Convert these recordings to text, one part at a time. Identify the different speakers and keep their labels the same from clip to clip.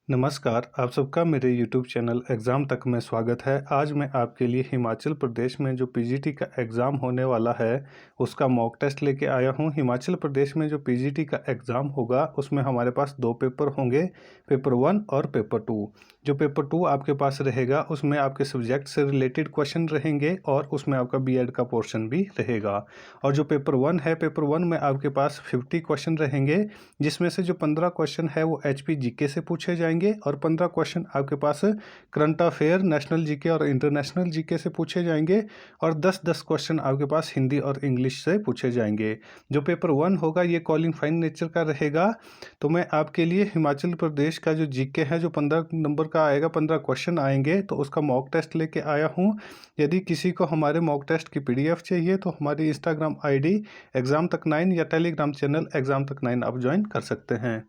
Speaker 1: नमस्कार, आप सबका मेरे YouTube चैनल एग्ज़ाम तक में स्वागत है। आज मैं आपके लिए हिमाचल प्रदेश में जो पीजीटी का एग्ज़ाम होने वाला है, उसका मॉक टेस्ट लेके आया हूँ। हिमाचल प्रदेश में जो पीजीटी का एग्ज़ाम होगा, उसमें हमारे पास 2 पेपर होंगे, पेपर 1 और पेपर 2। जो पेपर 2 आपके पास रहेगा, उसमें आपके सब्जेक्ट से रिलेटेड क्वेश्चन रहेंगे और उसमें आपका बीएड का पोर्शन भी रहेगा। और जो पेपर 1 है, पेपर 1 में आपके पास 50 क्वेश्चन रहेंगे, जिसमें से जो 15 क्वेश्चन है वो एचपी जीके से पूछे जाएंगे और 15 क्वेश्चन आपके पास करंट अफेयर, नेशनल जीके और इंटरनेशनल जीके से पूछे जाएंगे और 10-10 क्वेश्चन आपके पास हिंदी और इंग्लिश से पूछे जाएंगे। जो पेपर 1 होगा ये क्वालिफाइंग नेचर का रहेगा। तो मैं आपके लिए हिमाचल प्रदेश का जो जीके है, जो 15 नंबर का आएगा, 15 क्वेश्चन आएंगे, तो उसका मॉक टेस्ट लेके आया हूँ। यदि किसी को हमारे मॉक टेस्ट की पीडीएफ चाहिए तो हमारी इंस्टाग्राम आईडी एग्ज़ाम तक 9 या टेलीग्राम चैनल एग्ज़ाम तक 9 आप ज्वाइन कर सकते हैं।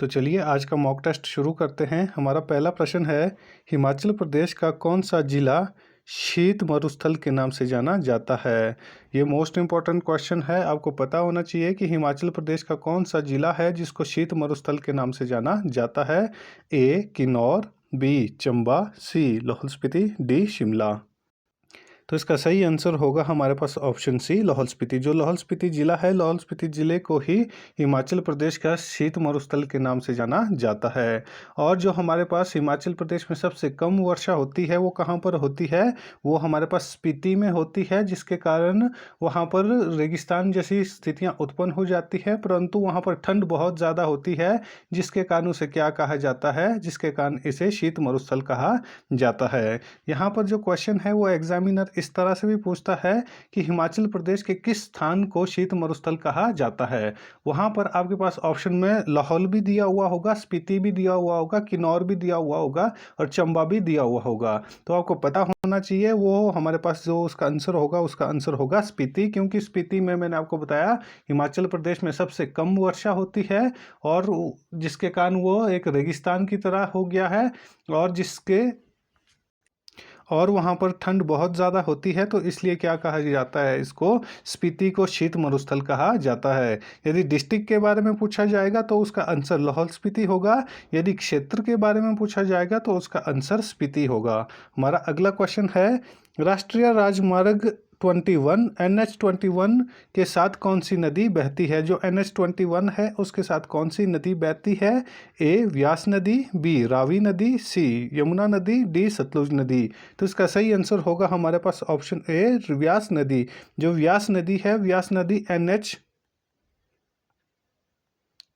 Speaker 1: तो चलिए आज का मॉक टेस्ट शुरू करते हैं। हमारा पहला प्रश्न है, हिमाचल प्रदेश का कौन सा जिला शीत मरुस्थल के नाम से जाना जाता है? ये मोस्ट इम्पॉर्टेंट क्वेश्चन है। आपको पता होना चाहिए कि हिमाचल प्रदेश का कौन सा जिला है जिसको शीत मरुस्थल के नाम से जाना जाता है। ए किन्नौर, बी चंबा, सी लाहौल स्पीति, डी शिमला। तो इसका सही आंसर होगा हमारे पास ऑप्शन सी लाहौल स्पीति। जो लाहौल स्पीति जिला है, लाहौल स्पीति जिले को ही हिमाचल प्रदेश का शीत मरुस्थल के नाम से जाना जाता है। और जो हमारे पास हिमाचल प्रदेश में सबसे कम वर्षा होती है वो कहाँ पर होती है? वो हमारे पास स्पीति में होती है, जिसके कारण वहाँ पर रेगिस्तान जैसी स्थितियाँ उत्पन्न हो जाती है, परंतु वहाँ पर ठंड बहुत ज़्यादा होती है, जिसके कारण उसे क्या कहा जाता है? जिसके कारण इसे शीत मरुस्थल कहा जाता है। यहाँ पर जो क्वेश्चन है वो एग्जामिनर इस तरह से भी पूछता है कि हिमाचल प्रदेश के किस स्थान को शीत मरुस्थल कहा जाता है। वहाँ पर आपके पास ऑप्शन में लाहौल भी दिया हुआ होगा, स्पीति भी दिया हुआ होगा, किन्नौर भी दिया हुआ होगा और चंबा भी दिया हुआ होगा। तो आपको पता होना चाहिए वो हमारे पास जो उसका आंसर होगा, उसका आंसर होगा स्पीति, क्योंकि स्पीति में मैंने आपको बताया हिमाचल प्रदेश में सबसे कम वर्षा होती है और जिसके कारण वो एक रेगिस्तान की तरह हो गया है और वहाँ पर ठंड बहुत ज़्यादा होती है, तो इसलिए क्या कहा जाता है? इसको स्पीति को शीत मरुस्थल कहा जाता है। यदि डिस्ट्रिक्ट के बारे में पूछा जाएगा तो उसका आंसर लाहौल स्पीति होगा। यदि क्षेत्र के बारे में पूछा जाएगा तो उसका आंसर स्पीति होगा। हमारा अगला क्वेश्चन है, राष्ट्रीय राजमार्ग 21 NH21 के साथ कौन सी नदी बहती है? जो NH21 है उसके साथ कौन सी नदी बहती है? ए व्यास नदी, बी रावी नदी, सी यमुना नदी, डी सतलुज नदी। तो इसका सही आंसर होगा हमारे पास ऑप्शन ए व्यास नदी। जो व्यास नदी है, व्यास नदी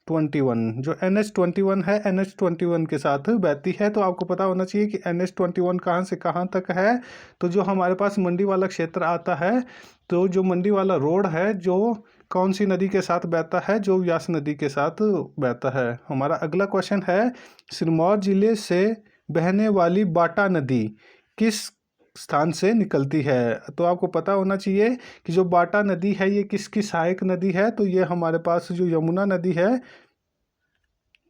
Speaker 1: जो NH21 है, NH21 के साथ बहती है। तो आपको पता होना चाहिए कि NH21 कहाँ से कहाँ तक है। तो जो हमारे पास मंडी वाला क्षेत्र आता है, तो जो मंडी वाला रोड है, जो कौन सी नदी के साथ बहता है? जो व्यास नदी के साथ बहता है। हमारा अगला क्वेश्चन है, सिरमौर जिले से बहने वाली बाटा नदी किस स्थान से निकलती है? तो आपको पता होना चाहिए कि जो बाटा नदी है ये किसकी सहायक नदी है? तो ये हमारे पास जो यमुना नदी है,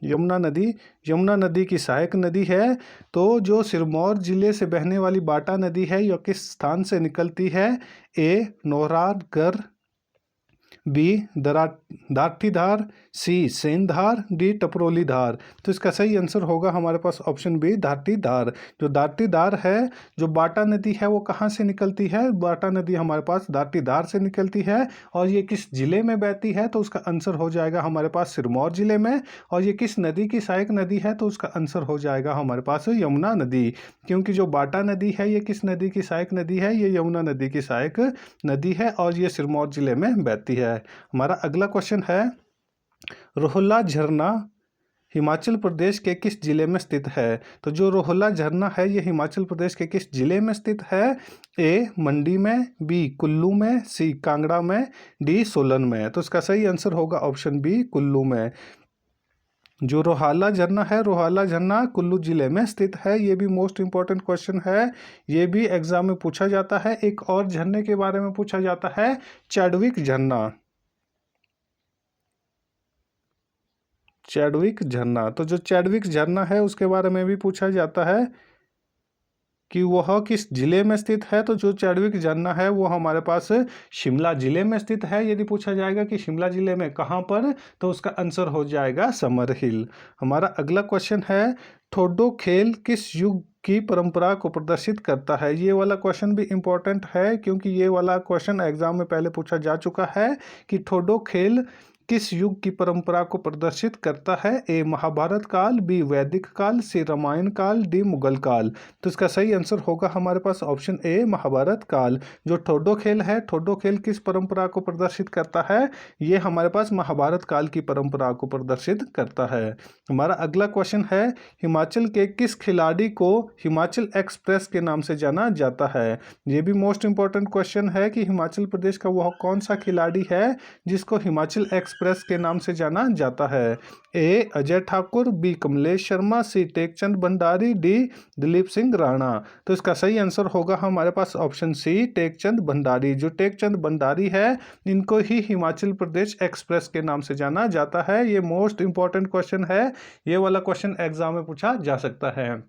Speaker 1: यमुना नदी की सहायक नदी है। तो जो सिरमौर जिले से बहने वाली बाटा नदी है, यह किस स्थान से निकलती है? ए नौराडगढ़, बी दाठीधार, सी सेंधार, डी टपरोली धार। तो इसका सही आंसर होगा हमारे पास ऑप्शन बी दाठीधार। जो दाठीधार है, जो बाटा नदी है, वो कहाँ से निकलती है? बाटा नदी हमारे पास दाठीधार से निकलती है। और ये किस जिले में बहती है? तो उसका आंसर हो जाएगा हमारे पास सिरमौर जिले में। और ये किस नदी की सहायक नदी है? तो उसका आंसर हो जाएगा हमारे पास यमुना नदी, क्योंकि जो बाटा नदी है ये किस नदी की सहायक नदी है? ये यमुना नदी की सहायक नदी है और ये सिरमौर जिले में बहती है। हमारा अगला क्वेश्चन है, रोहला झरना हिमाचल प्रदेश के किस जिले में स्थित है? तो जो रोहला झरना है ये हिमाचल प्रदेश के किस जिले में स्थित है? ए मंडी में, बी कुल्लू में, सी कांगड़ा में, डी सोलन में। तो इसका सही आंसर होगा ऑप्शन बी कुल्लू में। जो रोहाला झरना है, रोहाला झरना कुल्लू जिले में स्थित है। ये भी मोस्ट इंपॉर्टेंट क्वेश्चन है, ये भी एग्जाम में पूछा जाता है। एक और झरने के बारे में पूछा जाता है, चैडविक झरना। चैडविक झरना, तो जो चैडविक झरना है उसके बारे में भी पूछा जाता है कि वह किस जिले में स्थित है, तो जो चैडविक झरना है वो हमारे पास शिमला जिले में स्थित है। यदि पूछा जाएगा कि शिमला जिले में कहाँ पर, तो उसका आंसर हो जाएगा समर हिल। हमारा अगला क्वेश्चन है, ठोडो खेल किस युग की परंपरा को प्रदर्शित करता है। ये वाला क्वेश्चन भी इम्पोर्टेंट है क्योंकि ये वाला क्वेश्चन एग्जाम में पहले पूछा जा चुका है कि ठोडो खेल किस युग की परंपरा को प्रदर्शित करता है। ए महाभारत काल, बी वैदिक काल, सी रामायण काल, डी मुगल काल। तो इसका सही आंसर होगा हमारे पास ऑप्शन ए महाभारत काल। जो ठोडो खेल है, ठोडो खेल किस परंपरा को प्रदर्शित करता है, ये हमारे पास महाभारत काल की परंपरा को प्रदर्शित करता है। हमारा अगला क्वेश्चन है, हिमाचल के किस खिलाड़ी को हिमाचल एक्सप्रेस के नाम से जाना जाता है। ये भी मोस्ट इंपॉर्टेंट क्वेश्चन है कि हिमाचल प्रदेश का वह कौन सा खिलाड़ी है जिसको हिमाचल एक्सप्रेस के नाम से जाना जाता है। ए अजय ठाकुर, बी कमलेश शर्मा, सी टेकचंद भंडारी, डी दिलीप सिंह राणा। तो इसका सही आंसर होगा हमारे पास ऑप्शन सी टेकचंद भंडारी। जो टेकचंद भंडारी है, इनको ही हिमाचल प्रदेश एक्सप्रेस के नाम से जाना जाता है। ये मोस्ट इंपॉर्टेंट क्वेश्चन है, ये वाला क्वेश्चन एग्जाम में पूछा जा सकता है।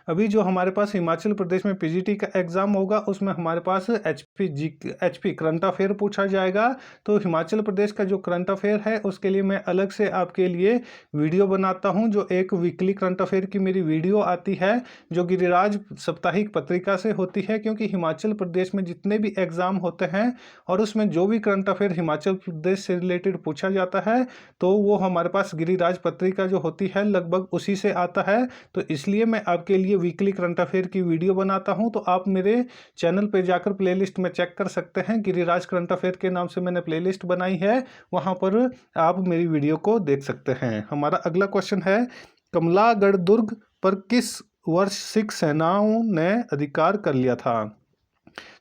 Speaker 1: अभी जो हमारे पास हिमाचल प्रदेश में पीजीटी का एग्जाम होगा उसमें हमारे पास एचपी करंट अफेयर पूछा जाएगा। तो हिमाचल प्रदेश का जो करंट अफेयर है उसके लिए मैं अलग से आपके लिए वीडियो बनाता हूं, जो एक वीकली करंट अफेयर की मेरी वीडियो आती है जो गिरिराज साप्ताहिक पत्रिका से होती है। क्योंकि हिमाचल प्रदेश में जितने भी एग्जाम होते हैं और उसमें जो भी करंट अफेयर हिमाचल प्रदेश से रिलेटेड पूछा जाता है तो वो हमारे पास गिरिराज पत्रिका जो होती है लगभग उसी से आता है। तो इसलिए मैं आपके लिए वीकली करंट अफेयर की वीडियो बनाता हूं। तो आप मेरे चैनल पे जाकर प्लेलिस्ट में चेक कर सकते हैं, गिरिराज करंट अफेयर के नाम से मैंने प्लेलिस्ट बनाई है, वहां पर आप मेरी वीडियो को देख सकते हैं। हमारा अगला क्वेश्चन है, कमलागढ़ दुर्ग पर किस वर्ष सिख सेनाओं ने अधिकार कर लिया था।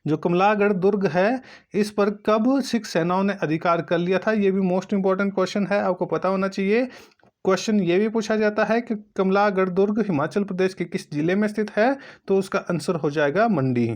Speaker 1: जो कमलागढ़ दुर्ग है इस पर कब सिख सेनाओं ने अधिकार कर लिया था, ये भी मोस्ट इंपॉर्टेंट क्वेश्चन है, आपको पता होना चाहिए। क्वेश्चन ये भी पूछा जाता है कि कमलागढ़ दुर्ग हिमाचल प्रदेश के किस जिले में स्थित है, तो उसका आंसर हो जाएगा मंडी।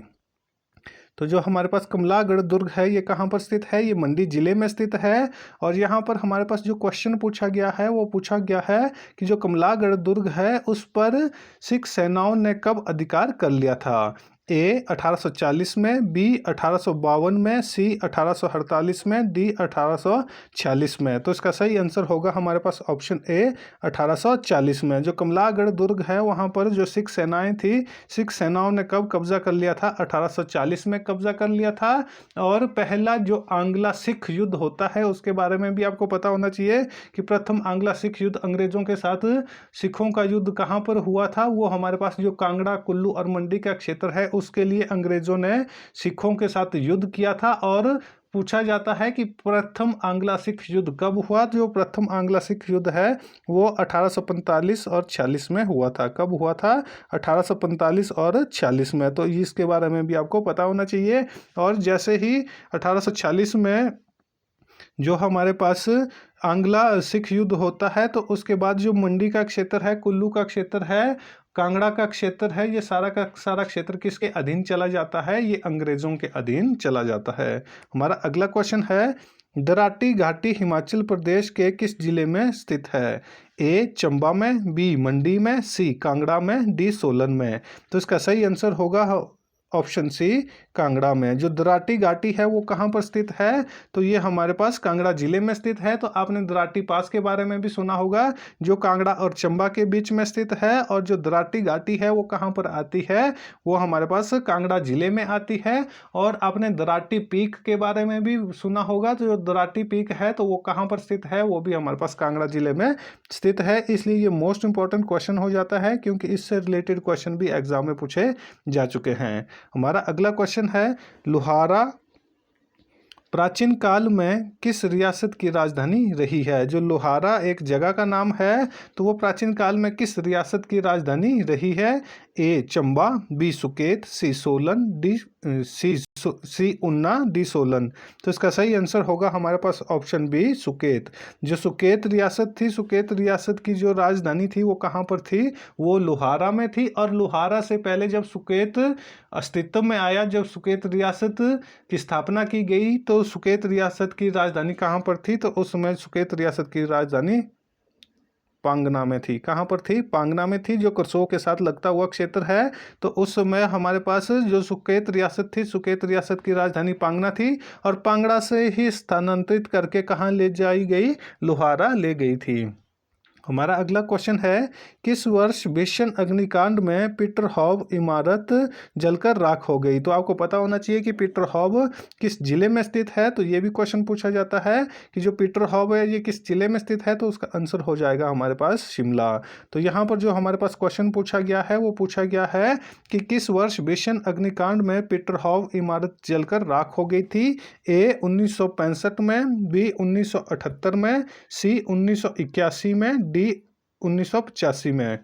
Speaker 1: तो जो हमारे पास कमलागढ़ दुर्ग है ये कहाँ पर स्थित है, ये मंडी जिले में स्थित है। और यहाँ पर हमारे पास जो क्वेश्चन पूछा गया है वो पूछा गया है कि जो कमलागढ़ दुर्ग है उस पर सिख सेनाओं ने कब अधिकार कर लिया था। ए 1840 में, बी 1852 में, सी 1848 में, डी 1846 में। तो इसका सही आंसर होगा हमारे पास ऑप्शन ए 1840 में। जो कमलागढ़ दुर्ग है वहाँ पर जो सिख सेनाएं थी, सिख सेनाओं ने कब कब्जा कर लिया था, 1840 में कब्जा कर लिया था। और पहला जो आंग्ला सिख युद्ध होता है उसके बारे में भी आपको पता होना चाहिए कि प्रथम आंग्ला सिख युद्ध अंग्रेजों के साथ सिखों का युद्ध कहाँ पर हुआ था, वो हमारे पास जो कांगड़ा, कुल्लू और मंडी का क्षेत्र है उसके लिए अंग्रेजों ने सिखों के साथ युद्ध किया था। और पूछा जाता है कि प्रथम आंग्ला सिख युद्ध कब हुआ। जो प्रथम आंग्ला सिख युद्ध है वो 1845 और 46 में हुआ था। कब हुआ था, 1845 और 46 में। तो इसके बारे में भी आपको पता होना चाहिए। और जैसे ही 1846 में जो हमारे पास आंग्ला सिख युद्ध होता है तो उसके बाद जो मंडी का क्षेत्र है, कुल्लू का क्षेत्र है, कांगड़ा का क्षेत्र है, ये सारा का सारा क्षेत्र किसके अधीन चला जाता है, ये अंग्रेजों के अधीन चला जाता है। हमारा अगला क्वेश्चन है, दराटी घाटी हिमाचल प्रदेश के किस जिले में स्थित है। ए चंबा में, बी मंडी में, सी कांगड़ा में, डी सोलन में। तो इसका सही आंसर होगा ऑप्शन सी कांगड़ा में। जो दराटी घाटी है वो कहाँ पर स्थित है, तो ये हमारे पास कांगड़ा जिले में स्थित है। तो आपने दराटी पास के बारे में भी सुना होगा जो कांगड़ा और चंबा के बीच में स्थित है। और जो दराटी घाटी है वो कहाँ पर आती है, वो हमारे पास कांगड़ा जिले में आती है। और आपने दराटी पीक के बारे में भी सुना होगा, तो जो दराटी पीक है तो वो कहाँ पर स्थित है, वो भी हमारे पास कांगड़ा जिले में स्थित है। इसलिए ये मोस्ट इंपॉर्टेंट क्वेश्चन हो जाता है क्योंकि इससे रिलेटेड क्वेश्चन भी एग्जाम में पूछे जा चुके हैं। हमारा अगला क्वेश्चन है, लुहारा प्राचीन काल में किस रियासत की राजधानी रही है। जो लुहारा एक जगह का नाम है तो वो प्राचीन काल में किस रियासत की राजधानी रही है। ए चंबा, बी सुकेत, सी सोलन, डी सी उन्ना, डी सोलन। तो इसका सही आंसर होगा हमारे पास ऑप्शन बी सुकेत। जो सुकेत रियासत थी, सुकेत रियासत की जो राजधानी थी वो कहाँ पर थी, वो लुहारा में थी। और लुहारा से पहले जब सुकेत अस्तित्व में आया, जब सुकेत रियासत की स्थापना की गई तो सुकेत रियासत की राजधानी कहाँ पर थी, तो उस समय सुकेत रियासत की राजधानी पांगना में थी। कहाँ पर थी? पांगना में थी, जो करसोग के साथ लगता हुआ क्षेत्र है। तो उस समय हमारे पास जो सुकेत रियासत थी, सुकेत रियासत की राजधानी पांगना थी और पांगड़ा से ही स्थानांतरित करके कहाँ ले जाई गई? लोहारा ले गई थी। हमारा अगला क्वेश्चन है, किस वर्ष भीषण अग्निकांड में पीटरहॉफ इमारत जलकर राख हो गई? तो आपको पता होना चाहिए कि पीटरहॉफ किस जिले में स्थित है। तो ये भी क्वेश्चन पूछा जाता है कि जो पीटरहॉफ है ये किस जिले में स्थित है, तो उसका आंसर हो जाएगा हमारे पास शिमला। तो यहाँ पर जो हमारे पास क्वेश्चन पूछा गया है वो पूछा गया है कि किस वर्ष भीषण अग्निकांड में पीटरहॉफ इमारत जलकर राख हो गई थी? ए 1965 में, बी 1978 में, सी 1981 में, डी 1985 में।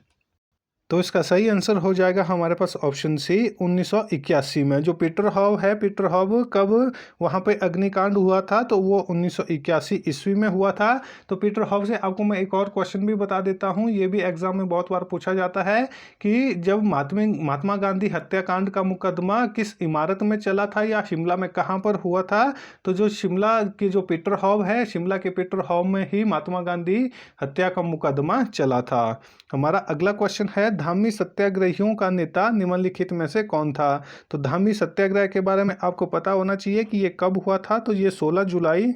Speaker 1: तो इसका सही आंसर हो जाएगा हमारे पास ऑप्शन सी 1981 में। जो पीटरहॉफ है, पीटरहॉफ कब वहाँ पे अग्निकांड हुआ था? तो वो 1981 ईस्वी में हुआ था। तो पीटरहॉफ से आपको मैं एक और क्वेश्चन भी बता देता हूँ, ये भी एग्जाम में बहुत बार पूछा जाता है कि जब महात्मा गांधी हत्याकांड का मुकदमा किस इमारत में चला था या शिमला में कहाँ पर हुआ था? तो जो शिमला की जो पीटरहॉफ है, शिमला के पीटरहॉफ में ही महात्मा गांधी हत्या का मुकदमा चला था। हमारा अगला क्वेश्चन है, धामी सत्याग्रहियों का नेता निम्नलिखित में से कौन था? तो धामी सत्याग्रह के बारे में आपको पता होना चाहिए कि ये कब हुआ था। तो ये 16 जुलाई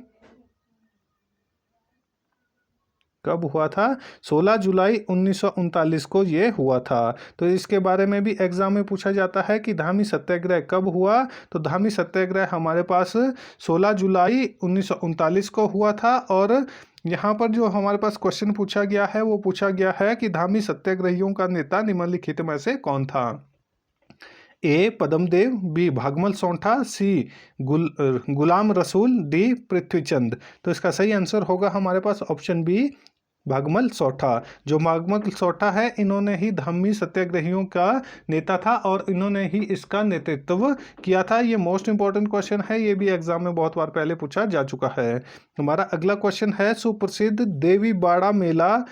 Speaker 1: कब हुआ था? 16 जुलाई 1939 को ये हुआ था। तो इसके बारे में भी एग्जाम में पूछा जाता है कि धामी सत्याग्रह कब हुआ? तो धामी सत्याग्रह हमारे पास 16 जुलाई 1939 को हुआ था। और यहाँ पर जो हमारे पास क्वेश्चन पूछा गया है वो पूछा गया है कि धामी सत्याग्रहियों का नेता निम्नलिखित में से कौन था? ए पद्मदेव, बी भागमल सोंठा, सी गुलाम रसूल, डी पृथ्वीचंद। तो इसका सही आंसर होगा हमारे पास ऑप्शन बी भागमल सोठा। जो भागमल सोठा है इन्होंने ही धामी सत्याग्रहियों का नेता था और इन्होंने ही इसका नेतृत्व किया था। ये मोस्ट इंपॉर्टेंट क्वेश्चन है, ये भी एग्जाम में बहुत बार पहले पूछा जा चुका है। हमारा अगला क्वेश्चन है, सुप्रसिद्ध देवी बाड़ा मेला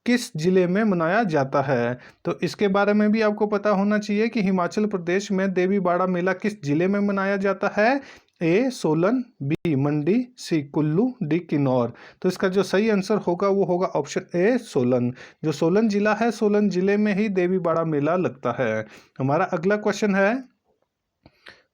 Speaker 1: किस जिले में मनाया जाता है? तो इसके बारे में भी आपको पता होना चाहिए कि हिमाचल प्रदेश में देवी बाड़ा मेला किस जिले में मनाया जाता है? ए सोलन, बी मंडी, सी कुल्लू, डी किन्नौर। तो इसका जो सही आंसर होगा वो होगा ऑप्शन ए सोलन। जो सोलन जिला है, सोलन जिले में ही देवी बाड़ा मेला लगता है। हमारा अगला क्वेश्चन है,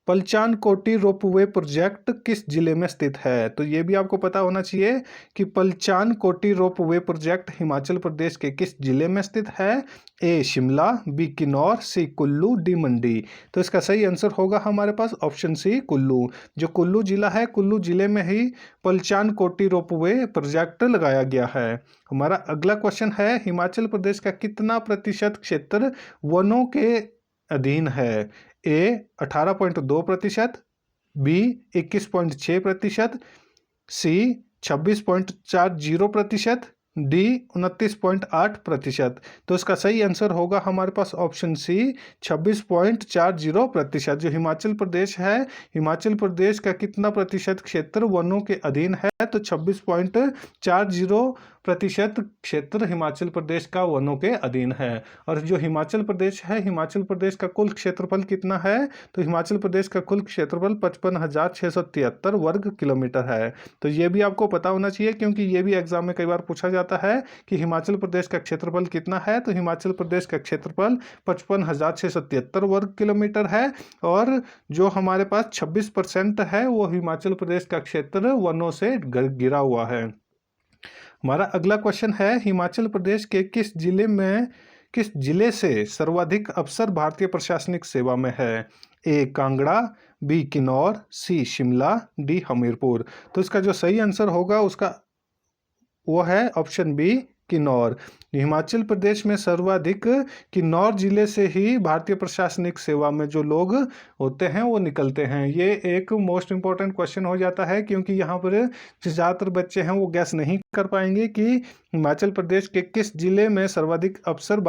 Speaker 1: पलचान कोटी रोपवे प्रोजेक्ट किस जिले में स्थित है? तो ये भी आपको पता होना चाहिए कि पलचान कोटी रोपवे प्रोजेक्ट हिमाचल प्रदेश के किस जिले में स्थित है? ए शिमला, बी किन्नौर, सी कुल्लू, डी मंडी। तो इसका सही आंसर होगा हमारे पास ऑप्शन सी कुल्लू। जो कुल्लू जिला है, कुल्लू जिले में ही पलचान कोटी रोपवे प्रोजेक्ट लगाया गया है। हमारा अगला क्वेश्चन है, हिमाचल प्रदेश का कितना प्रतिशत क्षेत्र वनों के अधीन है? ए 18.2%, बी 21.6%, सी 26.40%, डी 29.8%। तो इसका सही आंसर होगा हमारे पास ऑप्शन सी 26.40%। जो हिमाचल प्रदेश है, हिमाचल प्रदेश का कितना प्रतिशत क्षेत्र वनों के अधीन है? तो 26.40% क्षेत्र हिमाचल प्रदेश का वनों के अधीन है। और जो हिमाचल प्रदेश है, हिमाचल प्रदेश का कुल क्षेत्रफल कितना है? तो हिमाचल प्रदेश का कुल क्षेत्रफल 55,673 वर्ग किलोमीटर है। तो ये भी आपको पता होना चाहिए क्योंकि ये भी एग्जाम में कई बार पूछा जाता है कि हिमाचल प्रदेश का क्षेत्रफल कितना है। तो हिमाचल प्रदेश का क्षेत्रफल 55,673 वर्ग किलोमीटर है। और जो हमारे पास 26% है वो हिमाचल प्रदेश का क्षेत्र वनों से घिरा हुआ है। हमारा अगला क्वेश्चन है, हिमाचल प्रदेश के किस जिले से सर्वाधिक अफसर भारतीय प्रशासनिक सेवा में है? ए कांगड़ा, बी किन्नौर, सी शिमला, डी हमीरपुर। तो इसका जो सही आंसर होगा उसका वो है ऑप्शन बी किन्नौर। हिमाचल प्रदेश में सर्वाधिक किन्नौर जिले से ही भारतीय प्रशासनिक सेवा में जो लोग होते हैं वो निकलते हैं। ये एक मोस्ट इम्पॉर्टेंट क्वेश्चन हो जाता है क्योंकि यहाँ पर ज़्यादातर बच्चे हैं वो गैस नहीं कर पाएंगे कि हिमाचल प्रदेश के किस जिले में सर्वाधिक अफसर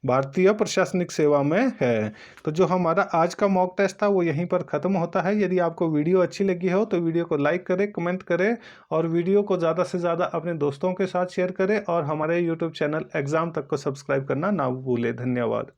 Speaker 1: भारतीय प्रशासनिक सेवा में है। तो जो हमारा आज का मॉक टेस्ट था वो यहीं पर ख़त्म होता है। यदि आपको वीडियो अच्छी लगी हो तो वीडियो को लाइक करें, कमेंट करें और वीडियो को ज़्यादा से ज़्यादा अपने दोस्तों के साथ शेयर करें और हमारे यूट्यूब चैनल एग्जाम तक को सब्सक्राइब करना ना भूलें। धन्यवाद।